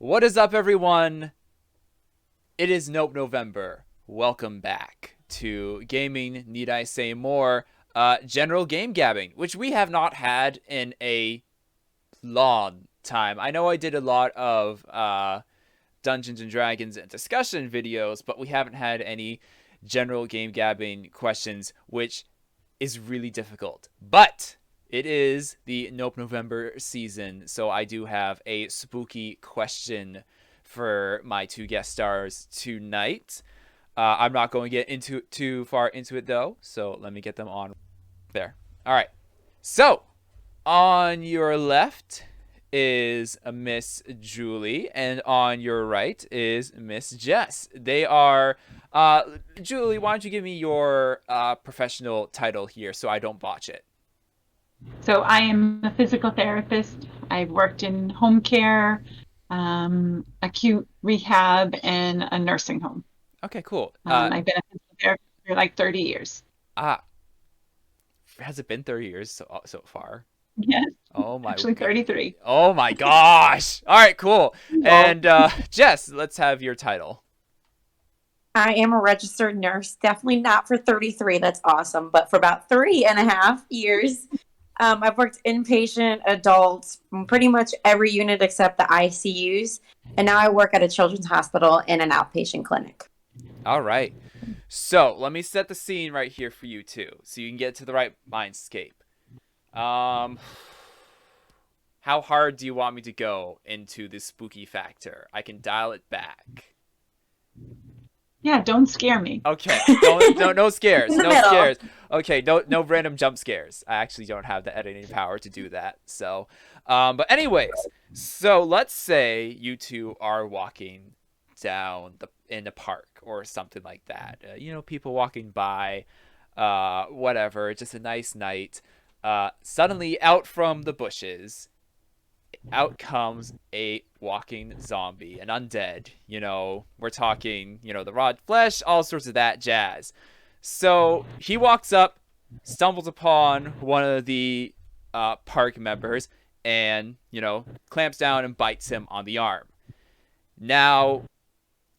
What is up, everyone? It is Nope November. Welcome back to Gaming Need I Say More, General Game Gabbing, which we have not had in a long time. I know I did a lot of Dungeons and Dragons and discussion videos, but we haven't had any general game gabbing questions, which is really difficult. But it is the Nope November season, so I do have a spooky question for my two guest stars tonight. I'm not going to get into too far into it though, so let me get them on there. All right. So, on your left is Miss Julie, and on your right is Miss Jess. They are Julie, why don't you give me your professional title here so I don't botch it? So I am a physical therapist. I've worked in home care, acute rehab, and a nursing home. Okay, cool. I've been a physical therapist for like 30 years. Ah, has it been 30 years so far? Yes, Oh my actually god. 33. Oh my gosh. All right, cool. Well, And Jess, let's have your title. I am a registered nurse. Definitely not for 33. That's awesome. But for about 3.5 years, I've worked inpatient, adults, pretty much every unit except the ICUs. And now I work at a children's hospital in an outpatient clinic. All right. So, let me set the scene right here for you two so you can get to the right mindscape. Um how hard do you want me to go into the spooky factor? I can dial it back. yeah, don't scare me. Okay. Don't no scares. In the No middle. scares. Okay, no random jump scares. I actually don't have the editing power to do that. So, but anyways, so let's say you two are walking down the in the park or something like that. People walking by, whatever, just a nice night. Suddenly out from the bushes out comes a walking zombie, an undead. We're talking, the raw flesh, all sorts of that jazz. So he walks up, stumbles upon one of the park members, and, clamps down and bites him on the arm. Now,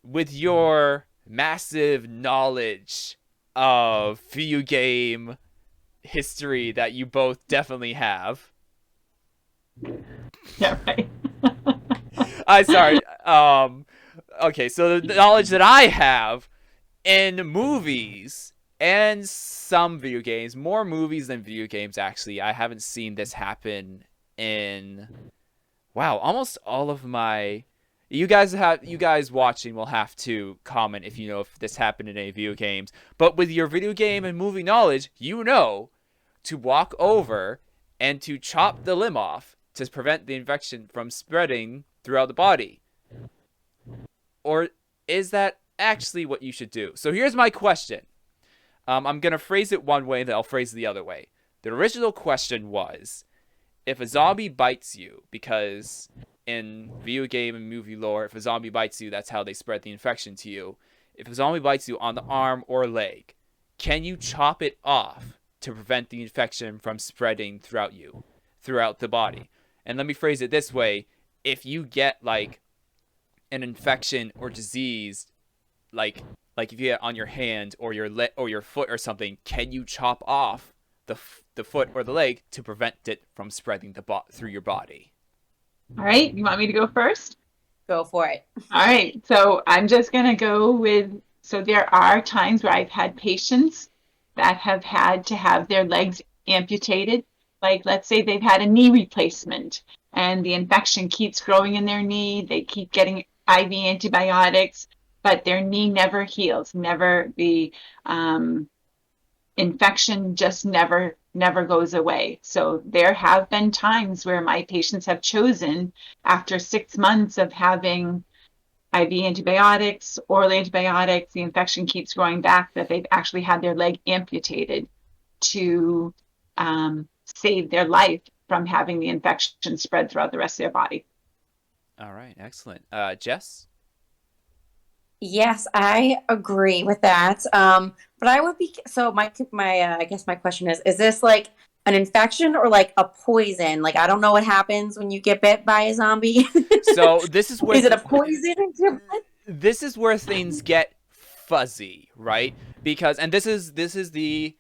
with your massive knowledge of video game history that you both definitely have, Yeah, right. I sorry. Okay, so the knowledge that I have in movies and some video games, more movies than video games actually. I haven't seen this happen in wow, almost all of my you guys watching will have to comment if you know if this happened in any video games. But with your video game and movie knowledge, you know to walk over and to chop the limb off to prevent the infection from spreading throughout the body. Or is that actually what you should do? So here's my question. I'm going to phrase it one way, then I'll phrase it the other way. The original question was if a zombie bites you, because in video game and movie lore, if a zombie bites you, that's how they spread the infection to you. If a zombie bites you on the arm or leg, can you chop it off to prevent the infection from spreading throughout the body? And let me phrase it this way: if you get like an infection or disease, like if you get on your hand or your or your foot or something, can you chop off the foot or the leg to prevent it from spreading through your body? All right, you want me to go first? Go for it. All right, so I'm just going to go with, so there are times where I've had patients that have had to have their legs amputated. Like, let's say they've had a knee replacement and the infection keeps growing in their knee. They keep getting IV antibiotics, but their knee never heals, never the infection just never goes away. So there have been times where my patients have chosen after 6 months of having IV antibiotics, oral antibiotics, the infection keeps growing back, that they've actually had their leg amputated to save their life from having the infection spread throughout the rest of their body. All right, excellent. Jess? Yes, I agree with that. But I would be so my I guess my question is this like an infection or like a poison? Like, I don't know what happens when you get bit by a zombie. So this is where Is it a poison? this is where things get fuzzy, right? Because and this is the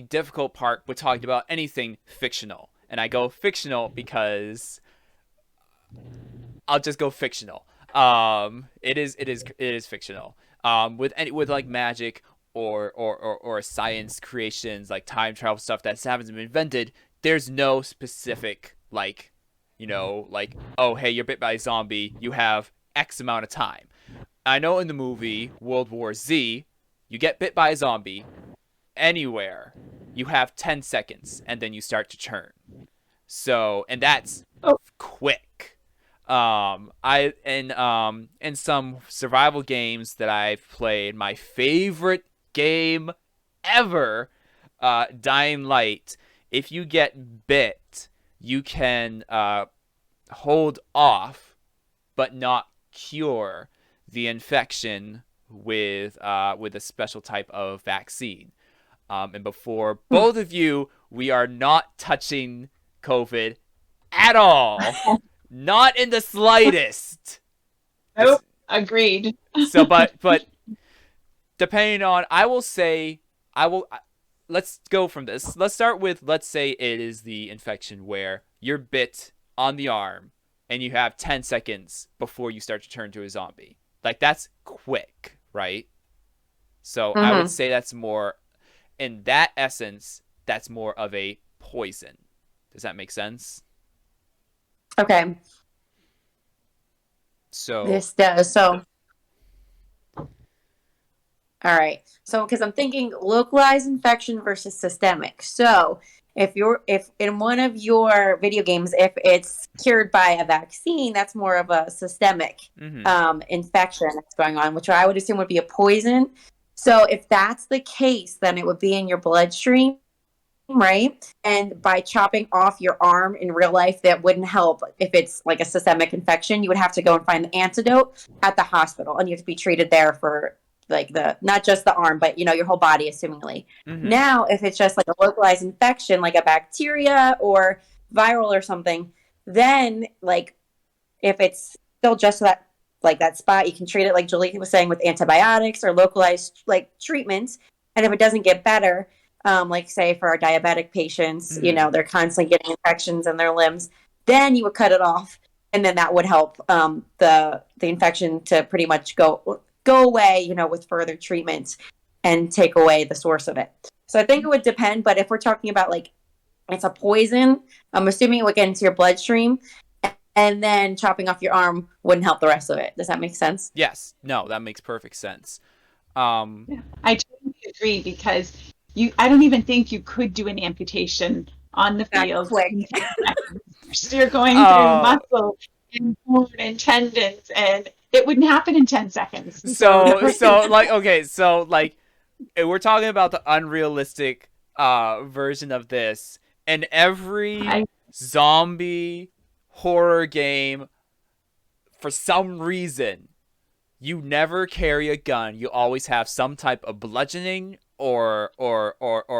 difficult part with talking about anything fictional. And I go fictional because I'll just go fictional. It is fictional. With like magic or science creations like time travel stuff that haven't been invented, there's no specific like, like, oh hey, you're bit by a zombie, you have X amount of time. I know in the movie World War Z, you get bit by a zombie anywhere, you have 10 seconds and then you start to turn. So, and that's quick. I in some survival games that I've played, my favorite game ever, Dying Light. If you get bit, you can hold off, but not cure the infection with a special type of vaccine. And before both of you, we are not touching COVID at all. Not in the slightest. Nope. Agreed. So, but depending on, let's go from this. Let's start with, let's say it is the infection where you're bit on the arm and you have 10 seconds before you start to turn to a zombie. Like, that's quick, right? So I would say that's more, in that essence, that's more of a poison. Does that make sense? Okay. So this does. So, all right. So, because I'm thinking localized infection versus systemic. So, if in one of your video games, if it's cured by a vaccine, that's more of a systemic infection that's going on, which I would assume would be a poison. So, if that's the case, then it would be in your bloodstream. Right. And by chopping off your arm in real life, that wouldn't help. If it's like a systemic infection, you would have to go and find the antidote at the hospital, and you have to be treated there for like not just the arm, but your whole body, assumingly. Now, if it's just like a localized infection, like a bacteria or viral or something, then like if it's still just that spot, you can treat it like Julie was saying with antibiotics or localized like treatments. And if it doesn't get better, like say for our diabetic patients, they're constantly getting infections in their limbs, then you would cut it off, and then that would help the infection to pretty much go away, with further treatment and take away the source of it. So I think it would depend, but if we're talking about like it's a poison, I'm assuming it would get into your bloodstream, and then chopping off your arm wouldn't help the rest of it. Does that make sense? Yes. No, that makes perfect sense. I totally agree, because I don't even think you could do an amputation on the field. You're going through muscle and bone and tendons, and it wouldn't happen in 10 seconds. So like, okay, so like, we're talking about the unrealistic version of this, and every zombie horror game, for some reason, you never carry a gun. You always have some type of bludgeoning or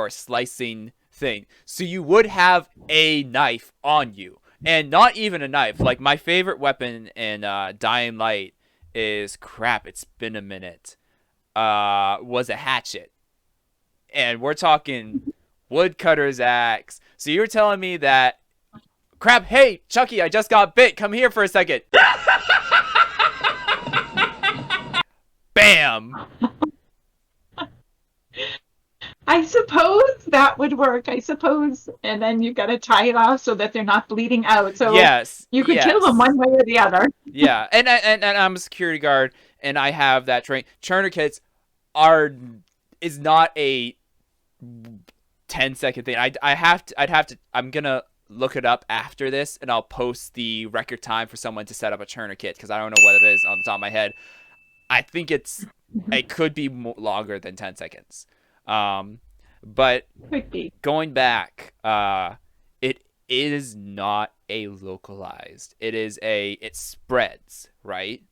slicing thing. So you would have a knife on you. And not even a knife. Like, my favorite weapon in Dying Light is, crap, it's been a minute, was a hatchet. And we're talking Woodcutters Axe. So you're telling me that, crap, hey, Chucky, I just got bit. Come here for a second. Bam! I suppose that would work. I suppose, and then you got to tie it off so that they're not bleeding out. So yes, you could kill them one way or the other. Yeah, and I'm a security guard, and I have that train. Tourniquets is not a 10-second thing. I'm gonna look it up after this, and I'll post the record time for someone to set up a tourniquet, because I don't know what it is on the top of my head. I think it could be longer than 10 seconds. But going back, it is not a localized. It spreads, right?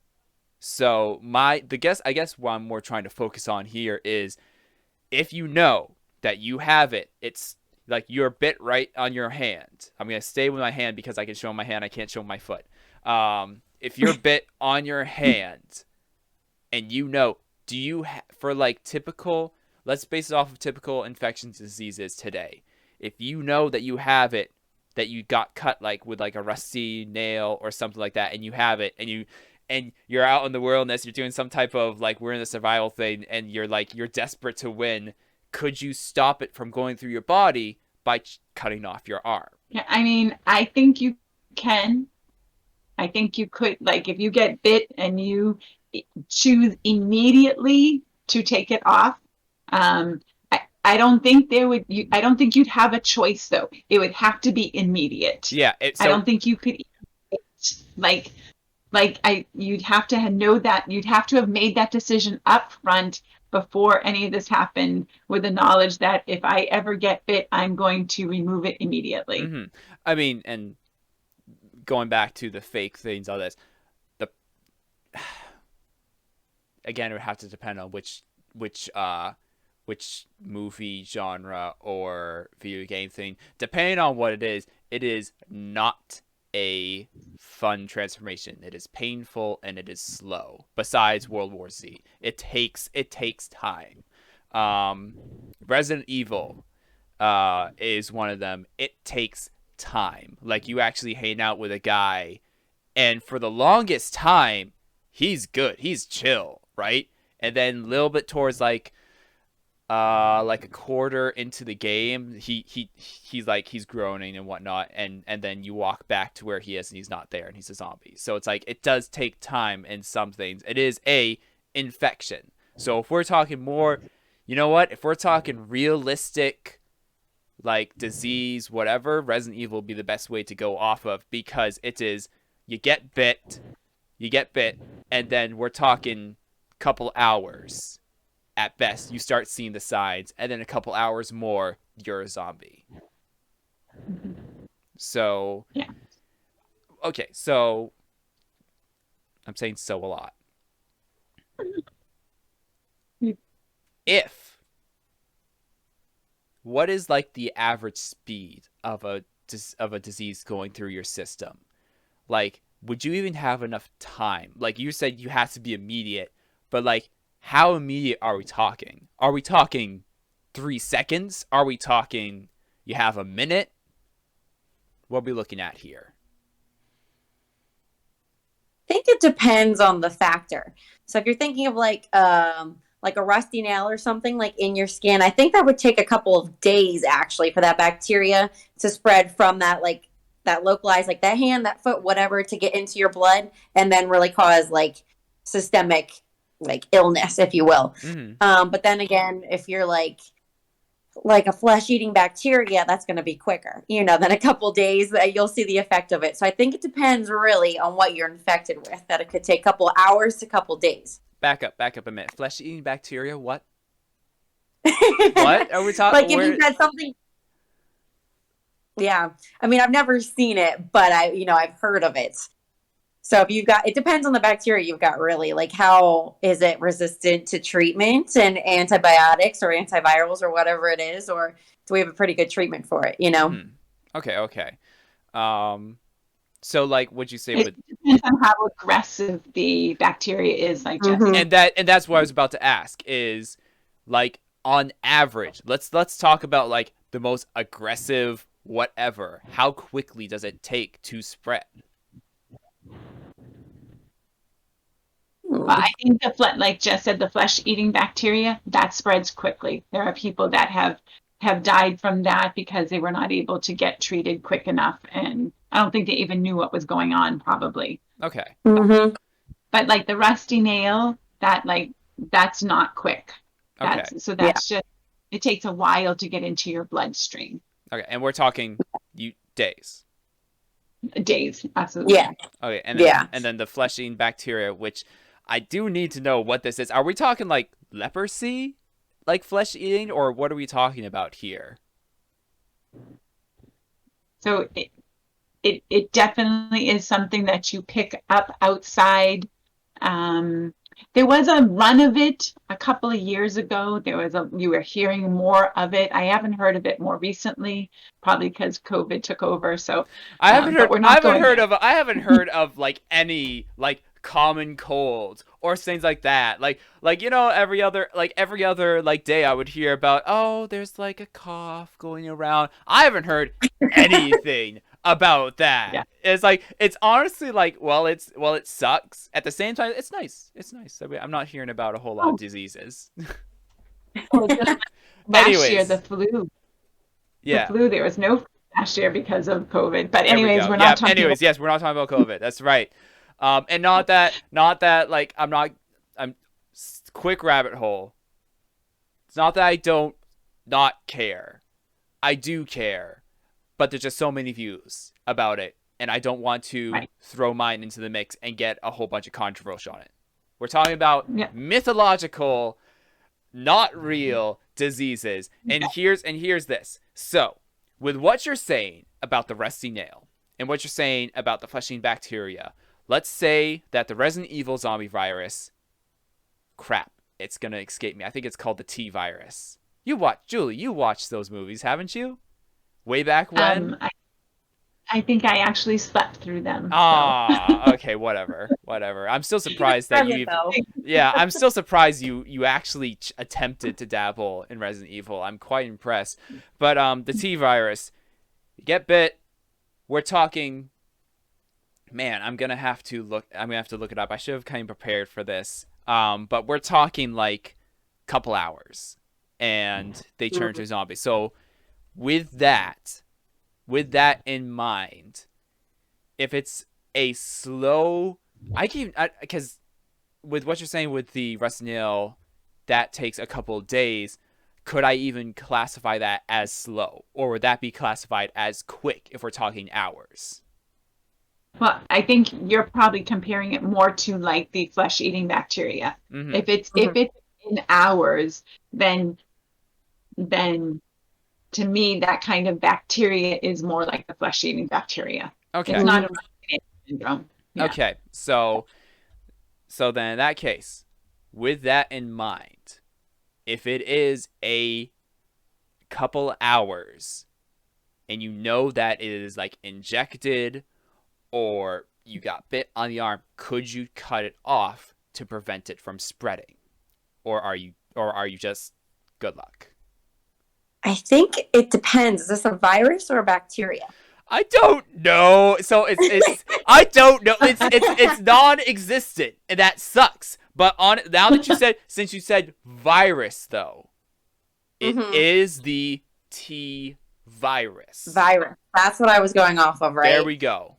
So I guess what I'm more trying to focus on here is, if you know that you have it, like you're bit right on your hand. I'm gonna stay with my hand because I can show my hand. I can't show my foot. If you're bit on your hand, and do you for like typical? Let's base it off of typical infectious diseases today. If you know that you have it, that you got cut like with like a rusty nail or something like that, and you have it, and you're out in the wilderness, you're doing some type of like we're in a survival thing, and you're desperate to win. Could you stop it from going through your body by cutting off your arm? Yeah, I mean, I think you can. I think you could, like, if you get bit and you choose immediately to take it off. I don't think I don't think you'd have a choice though. It would have to be immediate. Yeah. I don't think you could like you'd have to know that you'd have to have made that decision up front before any of this happened, with the knowledge that if I ever get bit, I'm going to remove it immediately. Mm-hmm. I mean, and going back to the fake things, all this, again, it would have to depend on which movie genre or video game thing. Depending on what it is not a fun transformation. It is painful and it is slow. Besides World War Z, it takes time. Resident Evil is one of them. It takes time. Like you actually hang out with a guy, and for the longest time, he's good. He's chill, right? And then a little bit towards like a quarter into the game, he's groaning and whatnot, and then you walk back to where he is and he's not there and he's a zombie. So it's like it does take time in some things. It is a infection. So if we're talking more, you know what? If we're talking realistic, like disease, whatever, Resident Evil would be the best way to go off of, because it is you get bit, and then we're talking couple hours. At best, you start seeing the signs, and then a couple hours more, you're a zombie. So, yeah. Okay, so I'm saying so a lot. What is like the average speed of a disease going through your system? Like, would you even have enough time? Like you said, you have to be immediate, but like, how immediate are we talking? Are we talking 3 seconds? Are we talking you have a minute? What are we looking at here? I think it depends on the factor. So if you're thinking of like a rusty nail or something like in your skin, I think that would take a couple of days actually for that bacteria to spread from that like that localized, like that hand, that foot, whatever, to get into your blood and then really cause like systemic like illness, if you will. Mm-hmm. But then again, if you're like a flesh-eating bacteria, that's going to be quicker, than a couple days that you'll see the effect of it. So I think it depends really on what you're infected with, that it could take a couple hours to a couple days. Back up a minute. Flesh-eating bacteria, what? What are we talking? Like if you said something. Yeah, I mean, I've never seen it, but I've heard of it. So if it depends on the bacteria you've got really, like how is it resistant to treatment and antibiotics or antivirals or whatever it is, or do we have a pretty good treatment for it, Okay. So like, what'd you say it depends on how aggressive the bacteria is, like mm-hmm. and that's what I was about to ask is like on average, let's talk about like the most aggressive whatever. How quickly does it take to spread? Well, I think like Jess said, the flesh-eating bacteria, that spreads quickly. There are people that have died from that because they were not able to get treated quick enough, and I don't think they even knew what was going on, probably. Okay. Mm-hmm. But like the rusty nail, that's not quick. Okay. That's just, it takes a while to get into your bloodstream. Okay, and we're talking days. Days, absolutely. Yeah. Okay, and then the flesh-eating bacteria, which I do need to know what this is. Are we talking like leprosy, like flesh-eating, or what are we talking about here? So it definitely is something that you pick up outside. There was a run of it a couple of years ago. You were hearing more of it. I haven't heard of it more recently, probably because COVID took over. So, but we're not going there. I haven't heard of like any like common colds or things like that. Like you know, every other like day I would hear about, oh, there's like a cough going around. I haven't heard anything about that. Yeah. It's like, it's honestly like, well, it sucks. At the same time, it's nice. It's nice. I mean, I'm not hearing about a whole lot of diseases. Last year, the flu. Yeah. The flu, there was no flu last year because of COVID. But anyways, we're not talking about... yes, we're not talking about COVID. That's right. And not that like I'm quick rabbit hole. It's not that I don't not care. I do care. But there's just so many views about it, and I don't want to throw mine into the mix and get a whole bunch of controversy on it. We're talking about mythological, not real diseases. And here's this. So, with what you're saying about the rusty nail and what you're saying about the flesh-eating bacteria, let's say that the Resident Evil zombie virus, crap, it's gonna escape me. I think it's called the T virus. Julie, you watched those movies, haven't you? Way back when? I think I actually slept through them. Ah, okay, whatever. I'm still surprised that I'm still surprised you actually attempted to dabble in Resident Evil. I'm quite impressed. But the T virus, you get bit. We're talking. Man, I'm gonna have to look it up. I should have kind of prepared for this. But we're talking like a couple hours, and they turn into zombies. So, with that in mind, if it's a slow, because with what you're saying with the rusty nail, that takes a couple of days. Could I even classify that as slow, or would that be classified as quick if we're talking hours? Well, I think you're probably comparing it more to like the flesh-eating bacteria. Mm-hmm. If it's in hours, then to me, that kind of bacteria is more like the flesh-eating bacteria. Okay. It's not a syndrome. Yeah. Okay. So then in that case, with that in mind, if it is a couple hours and you know that it is like injected or you got bit on the arm, could you cut it off to prevent it from spreading? Or are you just good luck? I think it depends. Is this a virus or a bacteria? I don't know. So it's I don't know. It's non-existent, and that sucks. But since you said virus though, it is the T virus. Virus. That's what I was going off of, right? There we go.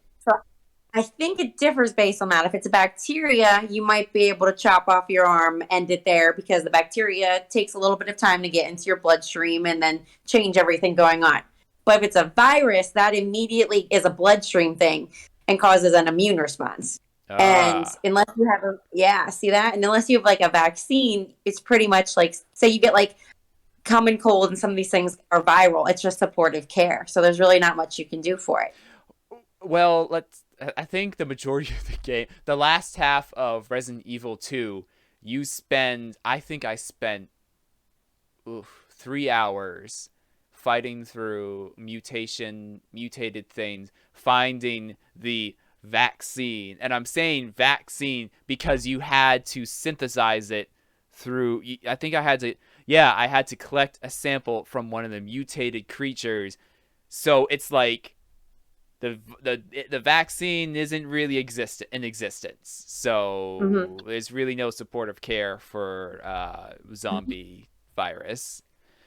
I think it differs based on that. If it's a bacteria, you might be able to chop off your arm, end it there, because the bacteria takes a little bit of time to get into your bloodstream and then change everything going on. But if it's a virus, that immediately is a bloodstream thing and causes an immune response. And unless you have see that? And unless you have like a vaccine, it's pretty much like, say you get like common cold and some of these things are viral. It's just supportive care. So there's really not much you can do for it. Well, I think the majority of the game, the last half of Resident Evil 2, I spent 3 hours fighting through mutated things, finding the vaccine. And I'm saying vaccine because you had to synthesize it through, I think I had to collect a sample from one of the mutated creatures. So it's like, the vaccine isn't really in existence, so there's really no supportive care for zombie virus.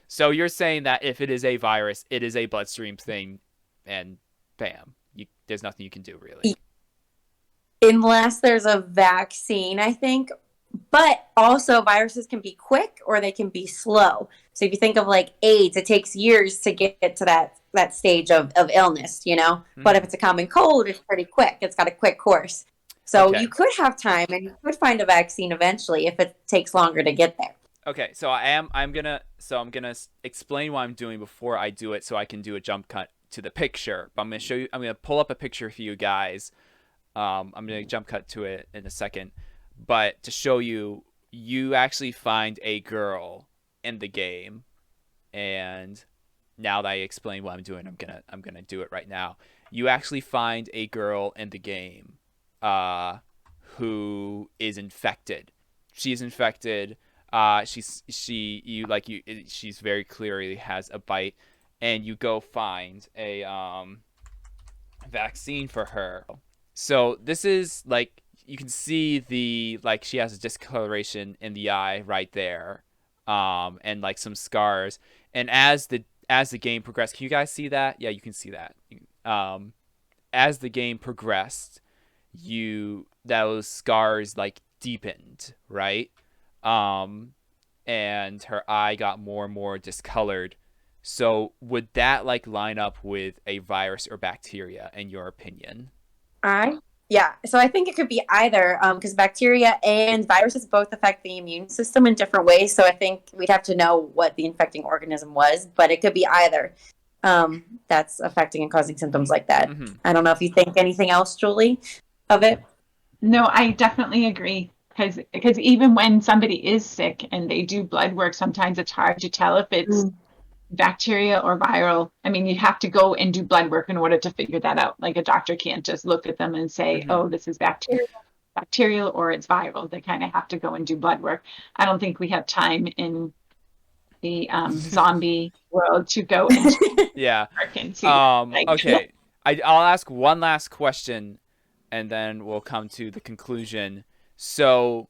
So you're saying that if it is a virus, it is a bloodstream thing, and bam, there's nothing you can do really. Unless there's a vaccine, I think. But also viruses can be quick or they can be slow. So if you think of like AIDS, it takes years to get to that stage of illness, you know? But if it's a common cold, it's pretty quick. It's got a quick course. So you could have time and you could find a vaccine eventually if it takes longer to get there. Okay, so I'm gonna explain what I'm doing before I do it so I can do a jump cut to the picture. But I'm gonna pull up a picture for you guys. I'm gonna jump cut to it in a second. but to show you, you actually find a girl in the game, and now that I explain what I'm doing, I'm gonna do it right now. You actually find a girl in the game, who is infected. She's infected. She's very clearly has a bite, and you go find a vaccine for her. So this is like, you can see the, like, she has a discoloration in the eye right there, and like some scars. And as the game progressed, can you guys see that? Yeah, you can see that. As the game progressed, those scars like deepened, right? And her eye got more and more discolored. So would that like line up with a virus or bacteria in your opinion? Yeah, so I think it could be either, because bacteria and viruses both affect the immune system in different ways. So I think we'd have to know what the infecting organism was, but it could be either that's affecting and causing symptoms like that. Mm-hmm. I don't know if you think anything else, Julie, of it. No, I definitely agree. Because even when somebody is sick and they do blood work, sometimes it's hard to tell if it's bacteria or viral. I mean, you have to go and do blood work in order to figure that out. Like a doctor can't just look at them and say, Mm-hmm. oh, this is bacterial or it's viral. They kind of have to go and do blood work. I don't think we have time in the zombie world to go and Yeah. work and see. Okay. I'll ask one last question, and then we'll come to the conclusion. So,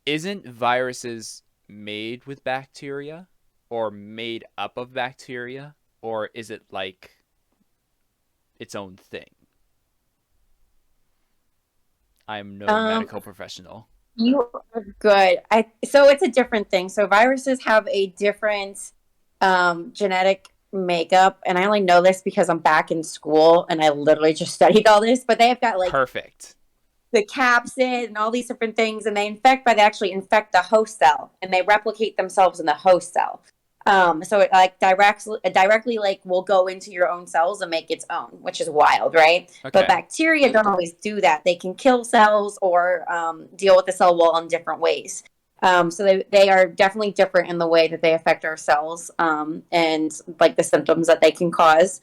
isn't viruses made with bacteria, or made up of bacteria, or is it like its own thing? I'm no medical professional. You are good. So it's a different thing. So viruses have a different genetic makeup, and I only know this because I'm back in school and I literally just studied all this. But they have got like Perfect. the capsid and all these different things, and they actually infect the host cell, and they replicate themselves in the host cell. So it like directly like will go into your own cells and make its own, which is wild, right? Okay. But bacteria don't always do that. They can kill cells or deal with the cell wall in different ways. So they are definitely different in the way that they affect our cells, and like the symptoms that they can cause.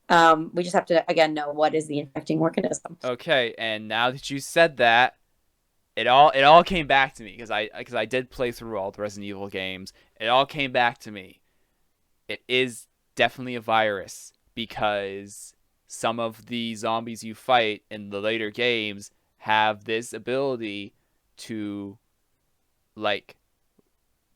We just have to again know what is the infecting organism. Okay, and now that you said that, it all came back to me, because I did play through all the Resident Evil games. It all came back to me. It is definitely a virus, because some of the zombies you fight in the later games have this ability to like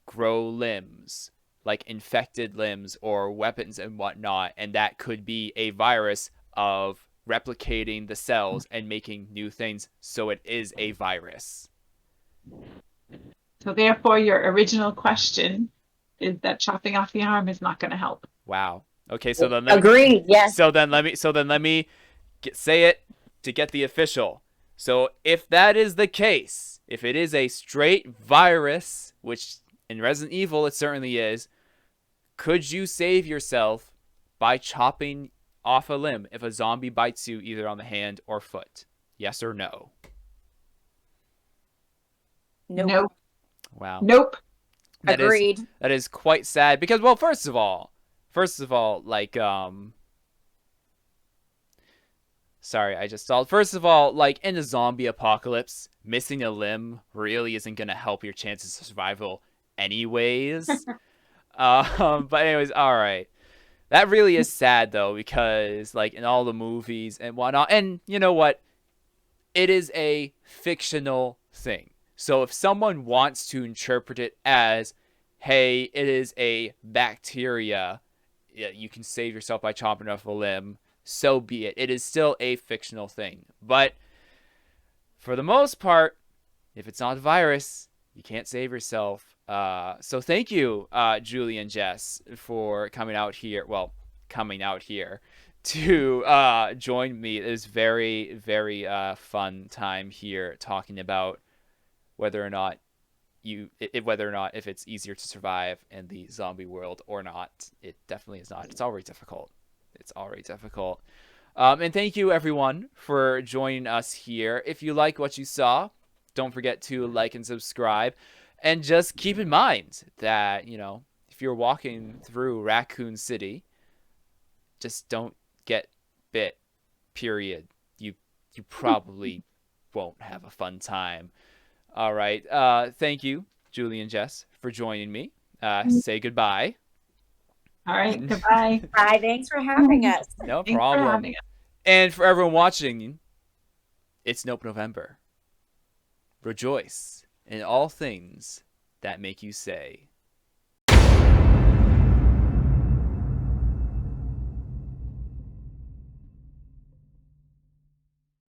grow limbs, like infected limbs or weapons and whatnot, and that could be a virus of replicating the cells and making new things. So it is a virus. So therefore, your original question is that chopping off the arm is not going to help. Wow. Okay, so then Agreed. Yes. So then let me say it to get the official. So if that is the case, if it is a straight virus, which in Resident Evil it certainly is, could you save yourself by chopping off a limb if a zombie bites you either on the hand or foot? Yes or no? Nope. Wow. Nope. Agreed. That is quite sad, because, well, first of all, like, sorry, I just stalled. First of all, like, in the zombie apocalypse, missing a limb really isn't gonna help your chances of survival anyways. But anyways, alright. That really is sad, though, because, like, in all the movies and whatnot, and you know what? It is a fictional thing. So if someone wants to interpret it as, hey, it is a bacteria, you can save yourself by chopping off a limb, so be it. It is still a fictional thing. But for the most part, if it's not a virus, you can't save yourself. So thank you, Julie and Jess, for coming out here to join me. It was very, very fun time here talking about whether or not if it's easier to survive in the zombie world or not. It definitely is not. It's already difficult. And thank you everyone for joining us here. If you like what you saw, don't forget to like and subscribe. And just keep in mind that, if you're walking through Raccoon City, just don't get bit, period. You probably won't have a fun time. All right. Thank you, Julie and Jess, for joining me. Say goodbye. All right. Goodbye. Bye. Thanks for having us. No Thanks for problem. having us. And for everyone watching, it's Nope November. Rejoice in all things that make you say.